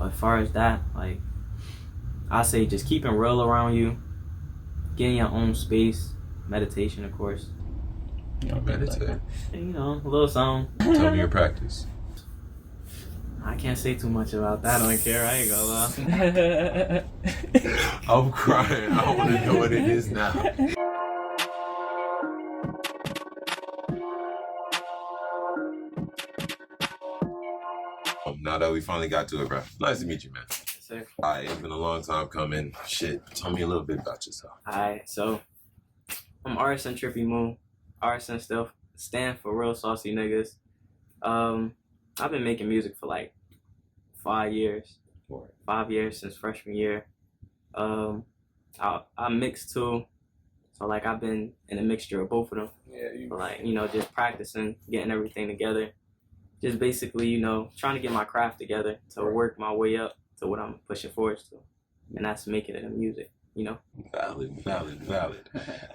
But as far as that, like, I say just keeping real around you, getting your own space, meditation, of course. Meditate. Like, you know, a little song. Tell me your practice. I can't say too much about that on care. I ain't gonna lie. I'm crying. I want to know what it is now. Now that we finally got to it, bro. Nice to meet you, man. Yes, sir. Alright, it's been a long time coming. Shit, tell me a little bit about yourself. Alright, so I'm RSN TrippyMu. RSN still stand for Real Saucy Niggas. I've been making music for like 5 years. 5 years since freshman year. I mix too. So like I've been in a mixture of both of them. Yeah, like, you know, just practicing, getting everything together. Just basically, you know, trying to get my craft together to work my way up to what I'm pushing forward to. And that's making it in music, you know? Valid.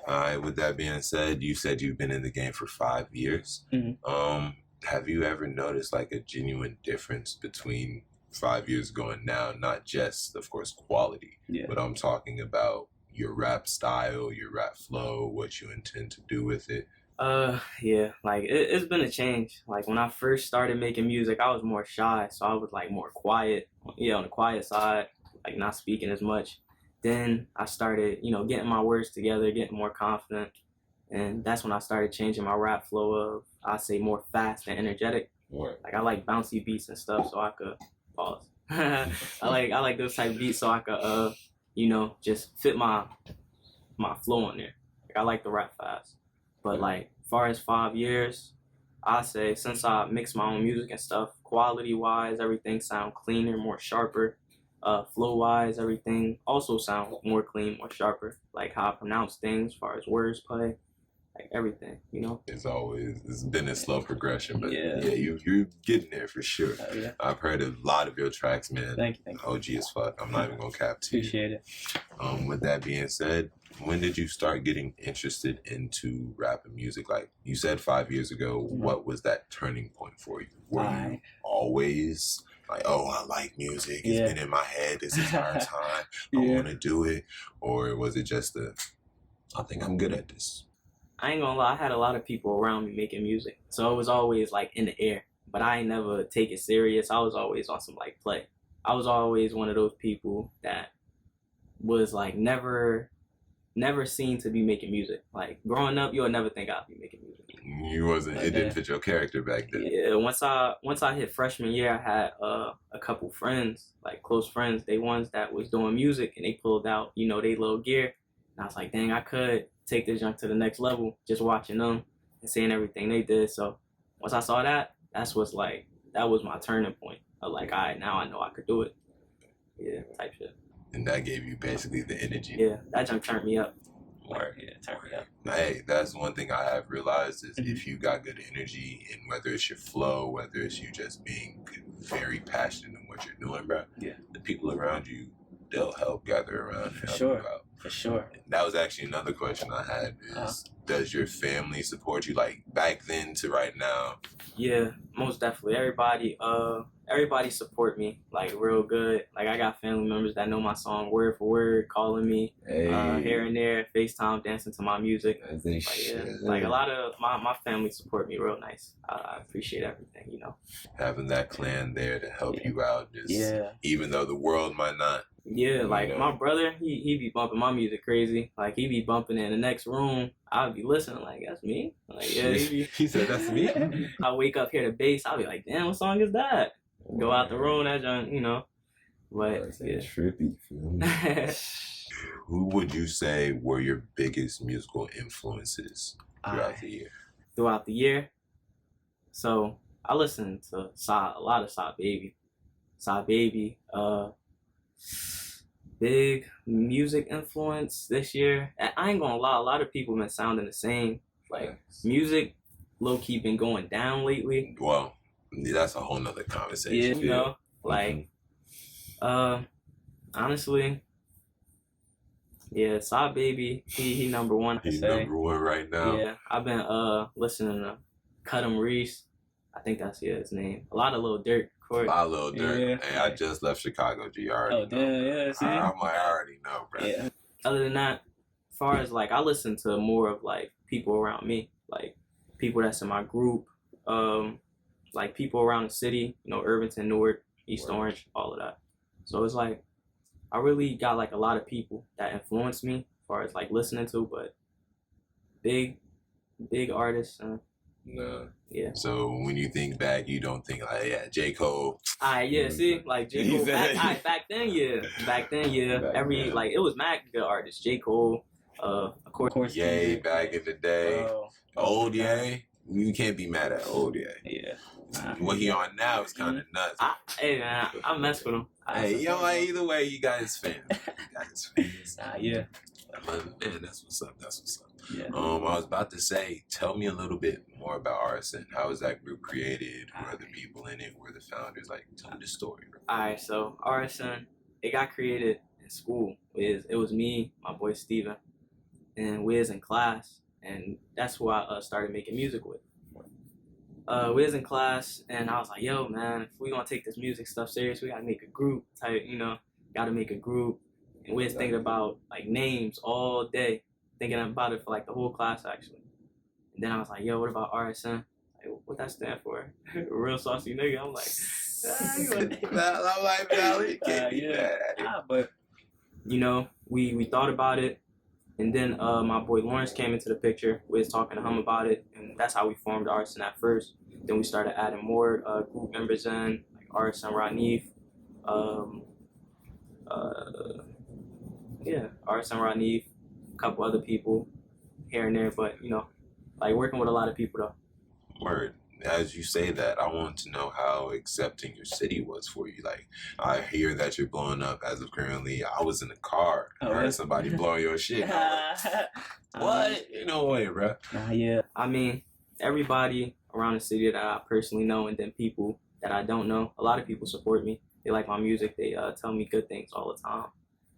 Alright, with that being said, you said you've been in the game for 5 years. Mm-hmm. Have you ever noticed like a genuine difference between 5 years ago and now? Not just, of course, quality, but I'm talking about your rap style, your rap flow, what you intend to do with it. Yeah, like it's been a change. Like when I first started making music, I was more shy, so I was like more quiet, on the quiet side, like not speaking as much. Then I started, you know, getting my words together, getting more confident, and that's when I started changing my rap flow of, I say, more fast and energetic. Like I like bouncy beats and stuff, so I could pause. I like those type of beats, so I could you know, just fit my flow on there. Like I like to rap fast. But like, far as 5 years, I say since I mix my own music and stuff, quality-wise, everything sound cleaner, more sharper. Flow-wise, everything also sound more clean, more sharper. Like how I pronounce things, as far as words play, like everything, you know. It's been a slow progression, but yeah you're getting there for sure. Yeah. I've heard a lot of your tracks, man. Thank you. OG as fuck. I'm not even gonna cap to you. Appreciate it. With that being said, when did you start getting interested into rap and music? Like you said 5 years ago, what was that turning point for you? Were you always like, oh, I like music, it's been in my head this entire time, I want to do it? Or was it just I think I'm good at this? I ain't gonna lie, I had a lot of people around me making music, so it was always like in the air, but I ain't never take it serious. I was always on some like play. I was always one of those people that was like never seen to be making music. Like growing up, you'll never think I'd be making music. You wasn't. Like, it didn't fit your character back then. Yeah. Once I hit freshman year, I had a couple friends, like close friends. They ones that was doing music, and they pulled out, you know, they little gear. And I was like, dang, I could take this junk to the next level just watching them and seeing everything they did. So once I saw that, that was my turning point. I was like, all right, now I know I could do it. Yeah, type shit. And that gave you basically the energy. Yeah, that junk turned me up. Turn me up. Hey, that's one thing I have realized is if you got good energy, and whether it's your flow, whether it's you just being very passionate in what you're doing, bro, the people around you, they'll help gather around and help you out. For sure. And that was actually another question I had is, does your family support you, like back then to right now? Yeah, most definitely. Everybody support me, like real good. Like I got family members that know my song word for word, calling me here and there, FaceTime, dancing to my music. Like a lot of my family support me real nice. I appreciate everything, you know. Having that clan there to help you out, even though the world might not. Yeah, like my brother, he be bumping my music crazy. Like he be bumping in the next room. I'll be listening like, that's me. Like he said, that's me. I wake up, hear the bass. I'll be like, damn, what song is that? Go out the room, that junk, you know. But trippy. Who would you say were your biggest musical influences throughout the year? Throughout the year, so I listened to a lot of Sa Baby. Big music influence this year. I ain't gonna lie, a lot of people been sounding the same. Like music, low key been going down lately. Well, that's a whole nother conversation. Yeah, you know, like, honestly, Sa Baby, he number one. He's number one right now. Yeah, I've been listening to Cut 'em Reese. I think that's his name. A lot of Lil Durk. A lot of Lil Durk. Yeah. Hey, I just left Chicago. G, I already know. damn, yeah, see? I already know, bro. Yeah. Other than that, as far as like, I listen to more of like people around me, like people that's in my group, like people around the city, you know, Irvington, Newark, East Orange, all of that. So it's like, I really got like a lot of people that influence me as far as like listening to, but big artists. No. Yeah. So when you think back, you don't think like, yeah, J. Cole. Yeah, see, like J. Cole, back then, yeah. Back then, like, it was mad good artists. J. Cole, of course. Ye, back in the day. Old Ye. You can't be mad at old Ye. Yeah. What he on now is kind of nuts. Hey, man, I mess with him. Hey, yo, like, either way, you guys fans. Yeah. Man, that's what's up. That's what's up. Yeah. I was about to say, tell me a little bit more about RSN. How was that group created? Who are the people in it? Who are the founders? Like, tell me the story. Alright, so RSN, it got created in school. It was me, my boy Steven, and Wiz in class, and that's who I started making music with. Wiz in class, and I was like, yo, man, if we gonna take this music stuff serious, we gotta make a group type, you know, gotta make a group. And Wiz thinking about like names all day, thinking about it for like the whole class actually. And then I was like, yo, what about RSN? Like, what that stand for? Real saucy nigga. I'm like, I'm like, Valley, but you know, we thought about it, and then my boy Lawrence came into the picture. We was talking to him about it, and that's how we formed RSN at first. Then we started adding more group members in, like RSN Ranif, RSN Ranif, a couple other people here and there, but you know, like working with a lot of people though. Word. As you say that, I want to know how accepting your city was for you. Like, I hear that you're blowing up as of currently. I was in the car. I heard somebody blowing your shit. What? No way, bro. Yeah. I mean, everybody around the city that I personally know, and then people that I don't know, a lot of people support me. They like my music. They tell me good things all the time.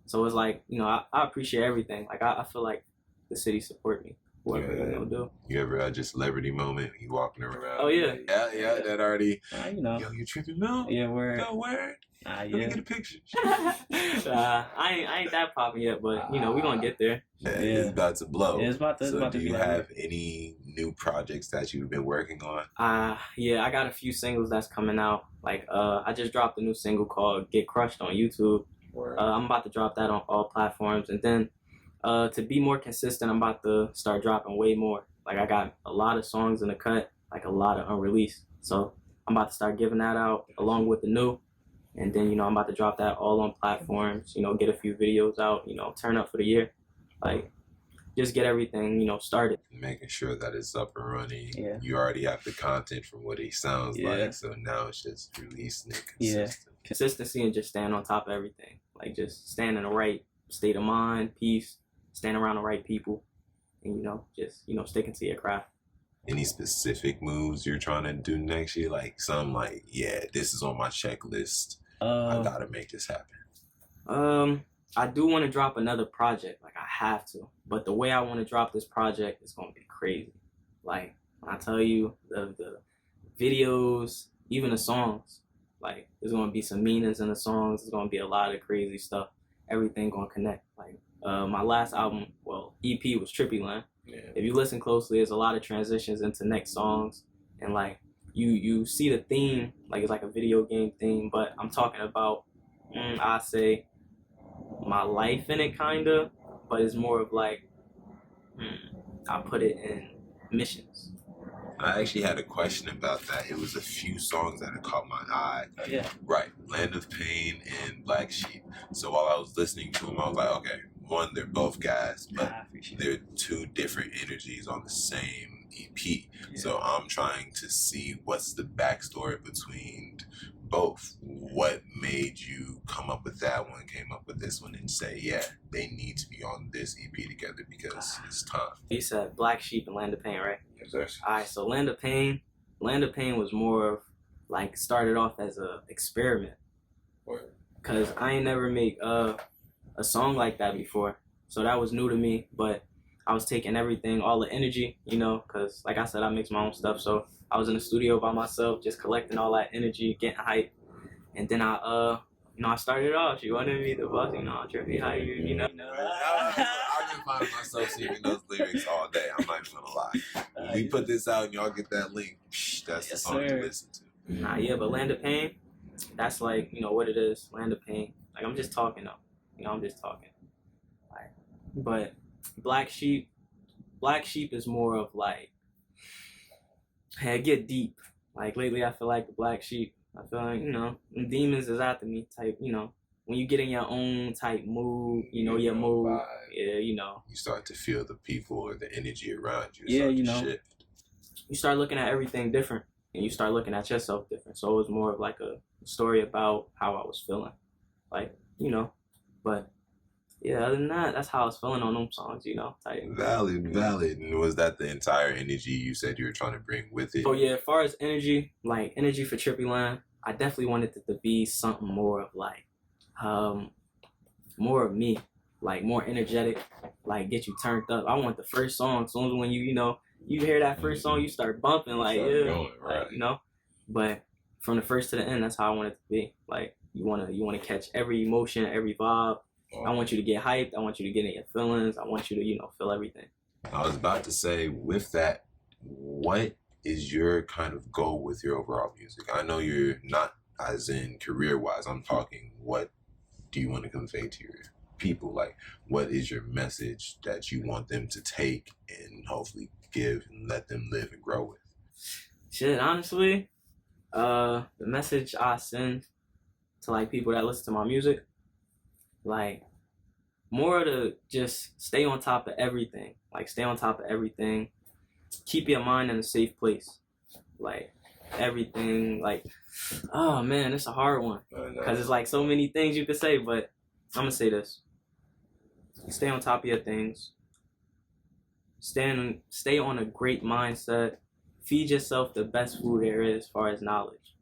So it's like, you know, I appreciate everything. Like, I feel like the city support me. Whatever they're gonna do. You ever had just celebrity moment? You walking around? Oh yeah. Yeah. That already. You know. Yo, you TrippyMu? Yeah, word. No word. Let me get a picture. I ain't that popping yet, but you know, we gonna get there. Yeah, it's about to blow. Yeah, it's about to do you have any new projects that you've been working on? Yeah, I got a few singles that's coming out. Like I just dropped a new single called Get Crushed on YouTube. I'm about to drop that on all platforms, and then to be more consistent, I'm about to start dropping way more. Like, I got a lot of songs in the cut, like a lot of unreleased. So I'm about to start giving that out along with the new. And then, you know, I'm about to drop that all on platforms, you know, get a few videos out, you know, turn up for the year. Like, just get everything, you know, started. Making sure that it's up and running. Yeah. You already have the content from what he sounds like. So now it's just releasing it consistent. Consistency and just staying on top of everything. Like, just staying in the right state of mind, peace, staying around the right people, and, you know, just, you know, sticking to your craft. Any specific moves you're trying to do next year? Like, some like, yeah, this is on my checklist. I gotta make this happen. I do want to drop another project. Like, I have to. But the way I want to drop this project is going to be crazy. Like, when I tell you, the videos, even the songs, like, there's going to be some meanings in the songs. There's going to be a lot of crazy stuff. Everything going to connect. Like, my last album, EP was Trippyland. Yeah. If you listen closely, there's a lot of transitions into next songs. And, like, you see the theme, like, it's like a video game theme. But I'm talking about, I say, my life in it, kind of. But it's more of, like, I put it in missions. I actually had a question about that. It was a few songs that had caught my eye. Oh, yeah. Right. Land of Pain and Black Sheep. So while I was listening to them, I was like, okay, one, they're both guys, but they're two different energies on the same EP. Yeah. So I'm trying to see what's the backstory between both. What made you come up with that one, came up with this one, and say, yeah, they need to be on this EP together because it's time? You said Black Sheep and Land of Pain, right? Yes, sir. All right, so Land of Pain was more of, like, started off as a experiment. Because I ain't never make a song like that before. So that was new to me, but I was taking everything, all the energy, you know, because like I said, I mix my own stuff. So I was in the studio by myself, just collecting all that energy, getting hype. And then I started off. She wanted me to bust, trippy, how you know. I've been finding myself singing those lyrics all day. I'm not even gonna lie. When we put this out and y'all get that link, that's the song you listen to. Nah, yeah, but Land of Pain, that's like, what it is. Land of Pain. Like, I'm just talking though. I'm just talking. Like, but Black Sheep is more of like, hey, get deep. Like lately, I feel like the Black Sheep. I feel like demons is after me type. When you get in your own type mood, your mood. Vibe. Yeah, You start to feel the people or the energy around you. Shift. You start looking at everything different, and you start looking at yourself different. So it was more of like a story about how I was feeling, like But yeah, other than that, that's how I was feeling on them songs, type. Valid. And was that the entire energy you said you were trying to bring with it? Oh yeah, as far as energy, like energy for Trippy Land, I definitely wanted it to be something more of like, more of me, like more energetic, like get you turned up. I want the first song, as soon as when you hear that first song, you start bumping, like going, right. But from the first to the end, that's how I want it to be. Like you wanna catch every emotion, every vibe. I want you to get hyped. I want you to get in your feelings. I want you to, feel everything. I was about to say, with that, what is your kind of goal with your overall music? I know you're not as in career-wise. I'm talking, what do you want to convey to your people? Like, what is your message that you want them to take and hopefully give and let them live and grow with? Shit, honestly, the message I send to like people that listen to my music, like more to just stay on top of everything. Like stay on top of everything. Keep your mind in a safe place. Like everything. Like, oh man, it's a hard one because it's like so many things you could say. But I'm gonna say this: stay on top of your things. Stay on a great mindset. Feed yourself the best food there is as far as knowledge.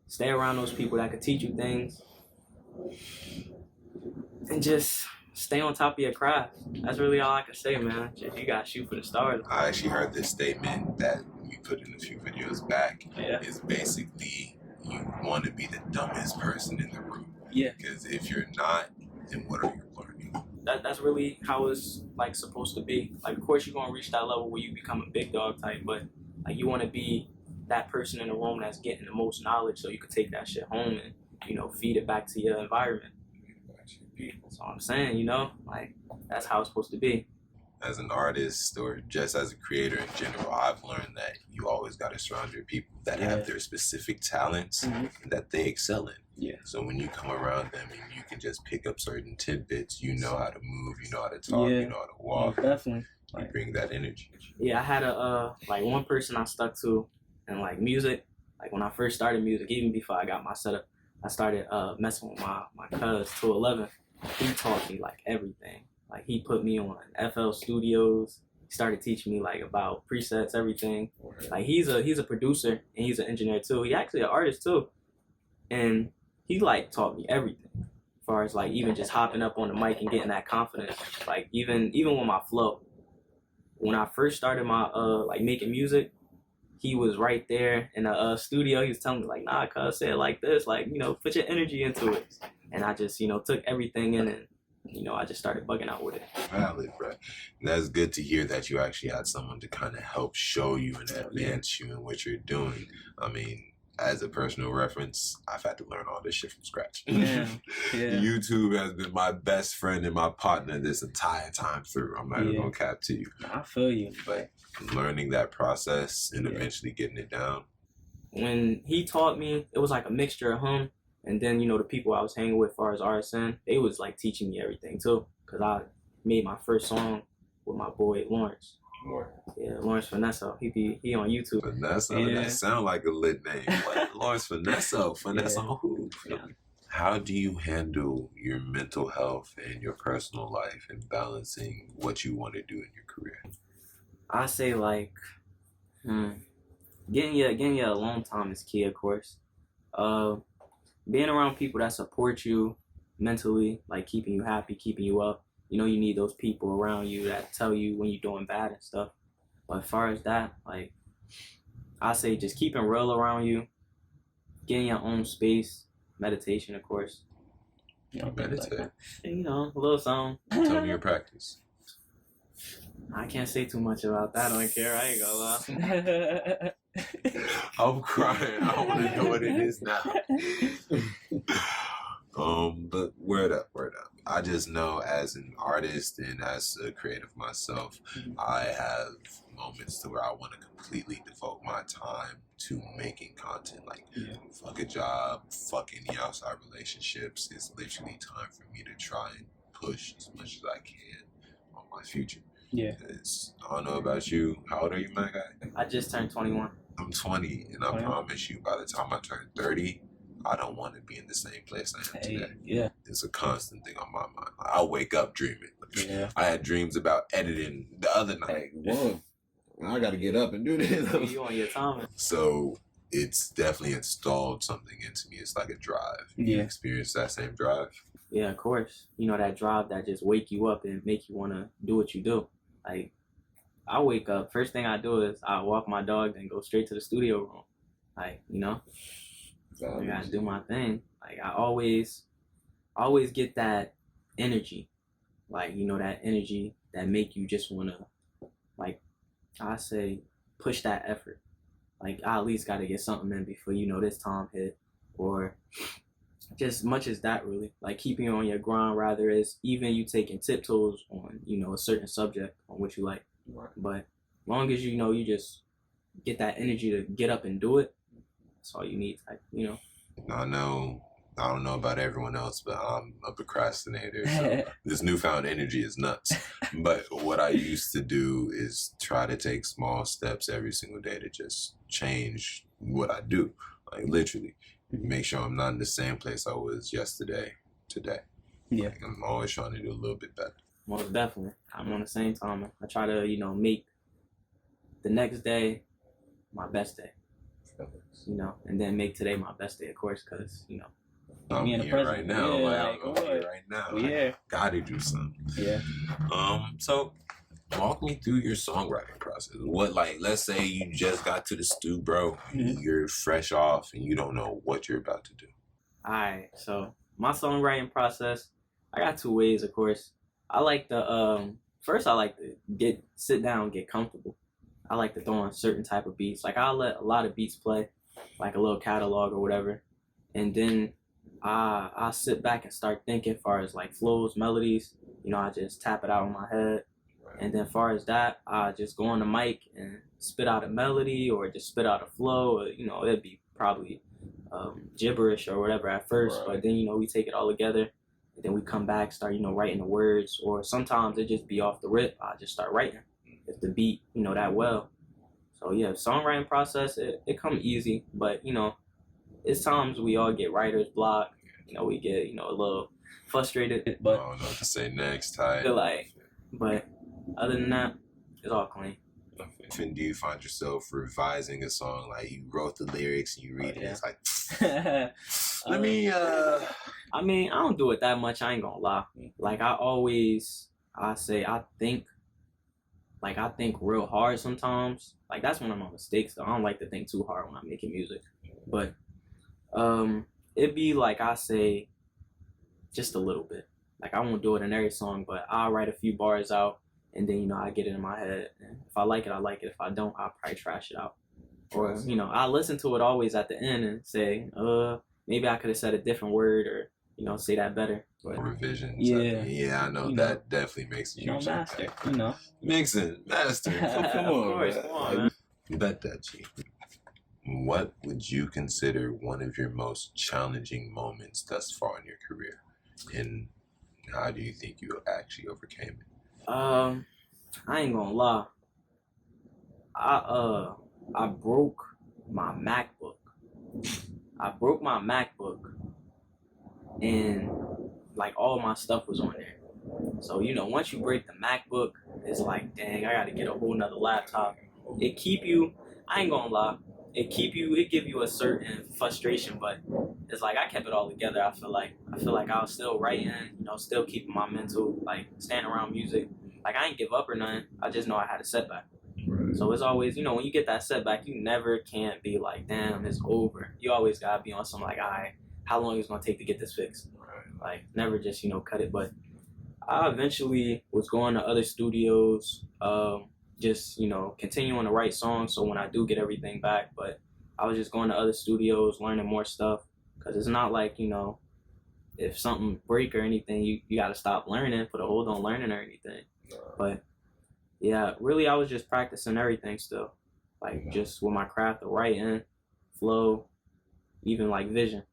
Stay around those people that could teach you things. And just stay on top of your craft. That's really all I can say, man. Just, you gotta shoot for the stars. I actually heard this statement that you put in a few videos back. Yeah. It's basically you want to be the dumbest person in the room. Yeah. Because if you're not, then what are you learning? That's really how it's like supposed to be. Like, of course, you're gonna reach that level where you become a big dog type, but like you want to be that person in the room that's getting the most knowledge, so you can take that shit home and feed it back to your environment. That's all I'm saying, like that's how it's supposed to be. As an artist or just as a creator in general, I've learned that you always got to surround your people that have their specific talents that they excel in. Yeah. So when you come around them and you can just pick up certain tidbits, you know how to move, you know how to talk, you know how to walk. Definitely. You bring that energy. Yeah, I had like one person I stuck to in like music. Like when I first started music, even before I got my setup, I started messing with my cuz 211. He taught me like everything. Like he put me on FL Studios. He started teaching me like about presets, everything. Like he's a producer and he's an engineer too. He actually an artist too. And he like taught me everything. As far as like even just hopping up on the mic and getting that confidence. Like even with my flow. When I first started my like making music, he was right there in the studio. He was telling me like, nah, cuz, say it like this, like, put your energy into it. And I just, took everything in and, I just started bugging out with it. Valid, bro. And that's good to hear that you actually had someone to kind of help show you and advance you in what you're doing. I mean, as a personal reference, I've had to learn all this shit from scratch. Yeah. YouTube has been my best friend and my partner this entire time through. I'm not even gonna cap to you. I feel you. But learning that process and eventually getting it down. When he taught me, it was like a mixture of him and then, the people I was hanging with as far as RSN, they was like teaching me everything too. Because I made my first song with my boy Lawrence. Yeah, Lawrence Finesso. He on YouTube. Finesso? That sound like a lit name. Like Lawrence Finesso. Finesso who? How do you handle your mental health and your personal life and balancing what you want to do in your career? I say like, getting your alone time is key, of course. Being around people that support you mentally, like keeping you happy, keeping you up, you know, you need those people around you that tell you when you're doing bad and stuff. But as far as that, like, I say just keeping real around you, getting your own space, meditation, of course. You know, Meditate. like And, you know, a little song. Tell me your practice. I can't say too much about that. I don't care. I ain't gonna lie. I'm crying. I want to know what it is now. But word up. I just know as an artist and as a creative myself, I have moments to where I want to completely devote my time to making content. Like, fuck a job, fuck any outside relationships. It's literally time for me to try and push as much as I can on my future. Yeah. Because I don't know about you. How old are you, my guy? I just turned 21. I'm 20, and I 20? promise you, by the time I turn 30, I don't want to be in the same place I am today. Yeah. It's a constant thing on my mind. I wake up dreaming. Yeah. I had dreams about editing the other night. Whoa, I got to get up and do this. You on your time. So it's definitely installed something into me. It's like a drive. You Yeah. experience that same drive? Yeah, of course. You know, that drive that just wake you up and make you want to do what you do. Like, I wake up, first thing I do is I walk my dog and go straight to the studio room. Like, you know, I gotta do my thing. Like, I always get that energy. Like, you know, that energy that make you just want to, like, I say, push that effort. Like, I at least got to get something in before, you know, this time hit. Or just much as that, really. Like, keeping you on your grind, rather, is even you taking tiptoes on, you know, a certain subject on what you like. Right. But long as, you know, you just get that energy to get up and do it, that's all you need, like, you know. I don't know about everyone else, but I'm a procrastinator. So this newfound energy is nuts. But what I used to do is try to take small steps every single day to just change what I do. Like, literally, make sure I'm not in the same place I was yesterday, today. Yeah. Like, I'm always trying to do a little bit better. Most definitely. I'm on the same time. I try to, you know, make the next day my best day, you know, and then make today my best day, of course, because, you know. I'm Me in the here present. right now. Yeah, like, like, I'm here right now. Yeah. Gotta do something. Yeah. So walk me through your songwriting process. What, like, let's say you just got to the stew, bro. You're fresh off and you don't know what you're about to do. All right, so my songwriting process, I got two ways, of course. I like to first I like to sit down, get comfortable. I like to throw on certain type of beats. Like, I'll let a lot of beats play, like a little catalog or whatever, and then I sit back and start thinking as far as like flows, melodies. You know, I just tap it out in my head, and then as far as that, I just go on the mic and spit out a melody or just spit out a flow. Or, you know, it'd be probably gibberish or whatever at first, but then, you know, we take it all together. And then we come back, start, you know, writing the words, or sometimes it just be off the rip. I just start writing if the beat, you know, that well. So yeah, songwriting process, it come easy, but, you know, it's times we all get writer's block. You know, we get, you know, a little frustrated, I but don't know what to say next, Ty. feel like, but other than that, it's all clean. Often do you find yourself revising a song? Like, you wrote the lyrics and you read it, it's like, let me, I mean, I don't do it that much, I ain't gonna lie. Like, I think real hard sometimes. Like, that's one of my mistakes, though. I don't like to think too hard when I'm making music. But it'd be like, I say just a little bit. Like, I won't do it in every song, but I'll write a few bars out, and then, you know, I get it in my head. And if I like it, I like it. If I don't, I'll probably trash it out. Or, you know, I listen to it always at the end and say, maybe I could have said a different word, or, you know, say that better. But revisions. Yeah. I know You that definitely makes a You know, huge master. impact. You know. Mixing, master. Come of on, course, man. come on, man. Bet that, G. What would you consider one of your most challenging moments thus far in your career? And how do you think you actually overcame it? I ain't gonna lie. I broke my MacBook. And like all my stuff was on there. So, you know, once you break the MacBook, it's like, dang, I gotta get a whole nother laptop. I ain't gonna lie, it give you a certain frustration, but it's like I kept it all together. I feel like I was still writing, you know, still keeping my mental, like staying around music. Like I ain't give up or nothing. I just know I had a setback. So it's always, you know, when you get that setback, you never can't be like, damn, it's over. You always gotta be on some like, all right, how long is it gonna take to get this fixed? Like never just, you know, cut it. But I eventually was going to other studios, just, you know, continuing to write songs. So when I do get everything back, but I was just going to other studios, learning more stuff. Cause it's not like, you know, if something break or anything, you got to stop learning, put a hold on learning or anything. But yeah, really, I was just practicing everything still, like just with my craft of writing, flow, even like vision.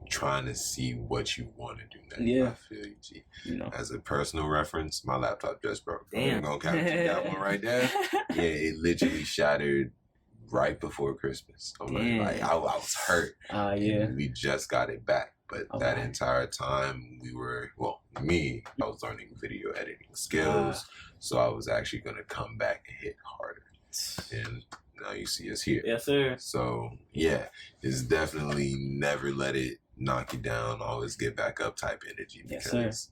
Trying to see what you want to do next. Yeah. I feel you, G. You know. As a personal reference, my laptop just broke. Damn. I'm gonna count that one right there. Yeah, it literally shattered right before Christmas. I'm like I was hurt. Yeah. And we just got it back. But that entire time we were, well, I was learning video editing skills. So I was actually going to come back and hit harder. And now you see us here. Yes, sir. So, yeah, it's definitely never let it knock you down. Always get back up type energy. Because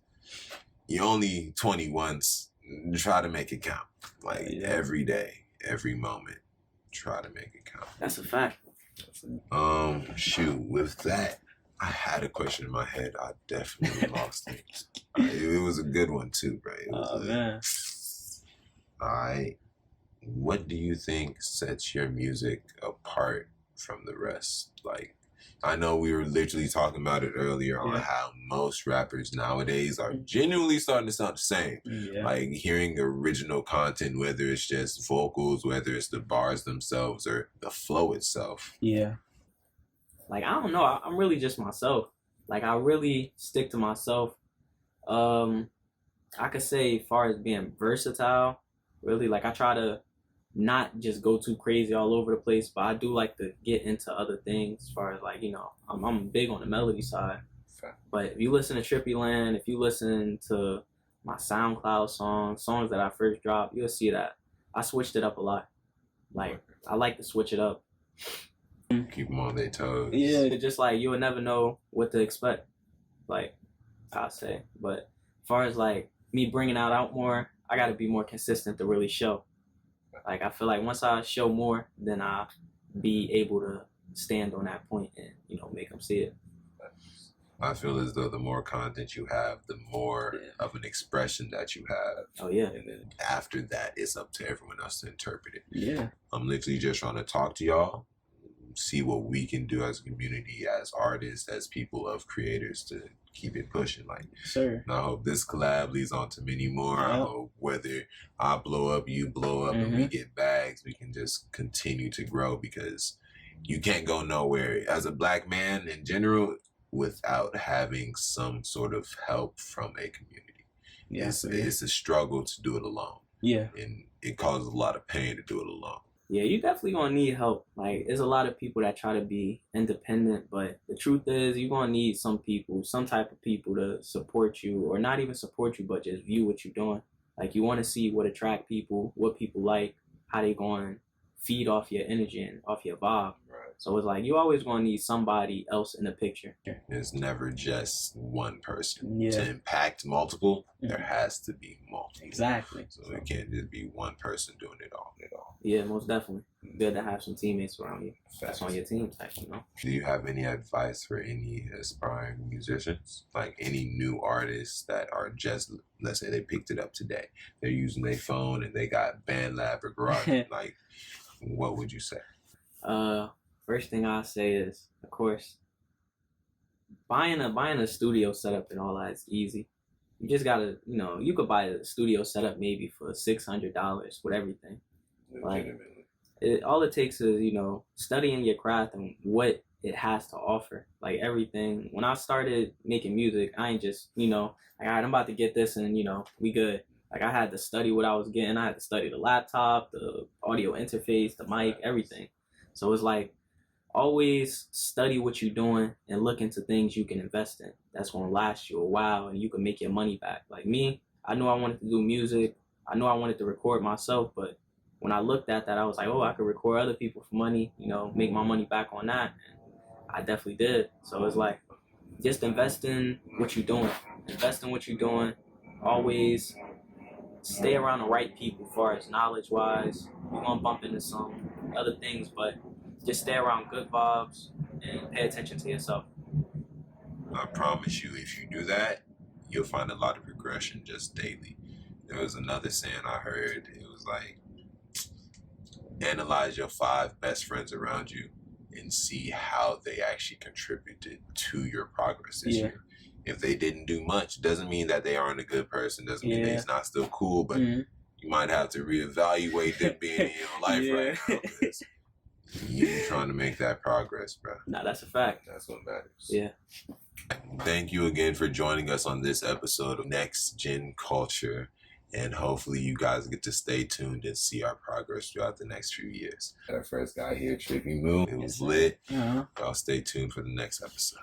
you only 20 once. Try to make it count. Like every day, every moment. Try to make it count. That's a fact. Shoot, with that, I had a question in my head. I definitely lost it. It was a good one too, bro. Man. Alright. What do you think sets your music apart from the rest? Like, I know we were literally talking about it earlier on how most rappers nowadays are genuinely starting to sound the same. Yeah. Like hearing original content, whether it's just vocals, whether it's the bars themselves or the flow itself. Yeah. Like, I don't know. I'm really just myself. Like, I really stick to myself. I could say as far as being versatile, really, like, I try to not just go too crazy all over the place, but I do like to get into other things as far as, like, you know, I'm big on the melody side. But if you listen to Trippy Land, if you listen to my SoundCloud songs that I first dropped, you'll see that I switched it up a lot. Like, I like to switch it up. Keep them on their toes. Yeah, just like you would never know what to expect, like I'll say. But as far as like me bringing out more, I got to be more consistent to really show. Like I feel like once I show more, then I'll be able to stand on that point and, you know, make them see it. I feel as though the more content you have, the more of an expression that you have. Oh, yeah. And then after that, it's up to everyone else to interpret it. Yeah. I'm literally just trying to talk to y'all, see what we can do as a community, as artists, as people of creators to keep it pushing. Like, sir. And I hope this collab leads on to many more. I hope whether I blow up, you blow up, and we get bags, we can just continue to grow, because you can't go nowhere as a black man in general without having some sort of help from a community. Yeah, it's a struggle to do it alone. Yeah. And it causes a lot of pain to do it alone. Yeah, you definitely gonna need help. Like, there's a lot of people that try to be independent, but the truth is you're gonna need some people, some type of people to support you, or not even support you, but just view what you're doing. Like, you want to see what attract people, what people like, how they going to feed off your energy and off your vibe. Right. So it's like you always going to need somebody else in the picture. It's never just one person. Yeah. To impact multiple, there has to be multiple. Exactly. So it can't just be one person doing it all. Yeah, most definitely. Good to have some teammates around you. That's on your team type, you know. Do you have any advice for any aspiring musicians? Like any new artists that are just, let's say they picked it up today. They're using their phone and they got BandLab or Garage. Like, what would you say? First thing I'll say is, of course, buying a studio setup and all that is easy. You just gotta, you know, you could buy a studio setup maybe for $600 with everything. Like, all it takes is, you know, studying your craft and what it has to offer. Like, everything. When I started making music, I ain't just, you know, like, all right, I'm about to get this and, you know, we good. Like, I had to study what I was getting. I had to study the laptop, the audio interface, the mic, everything. So it's like, always study what you're doing and look into things you can invest in. That's going to last you a while and you can make your money back. Like me, I knew I wanted to do music. I knew I wanted to record myself, but when I looked at that, I was like, oh, I could record other people for money, you know, make my money back on that. And I definitely did. So it's like, just invest in what you're doing. Invest in what you're doing. Always stay around the right people as far as knowledge-wise. You're going to bump into some other things, but just stay around good vibes and pay attention to yourself. I promise you, if you do that, you'll find a lot of progression just daily. There was another saying I heard. It was like, analyze your 5 best friends around you and see how they actually contributed to your progress this year. If they didn't do much, doesn't mean that they aren't a good person, doesn't mean that it's not still cool, but you might have to reevaluate them being in your life right now, because you trying to make that progress, bro. Nah, that's a fact. That's what matters. Yeah. Thank you again for joining us on this episode of NextGen Xulture. And hopefully you guys get to stay tuned and see our progress throughout the next few years. Our first guy here, TrippyMu. It was lit. Y'all stay tuned for the next episode.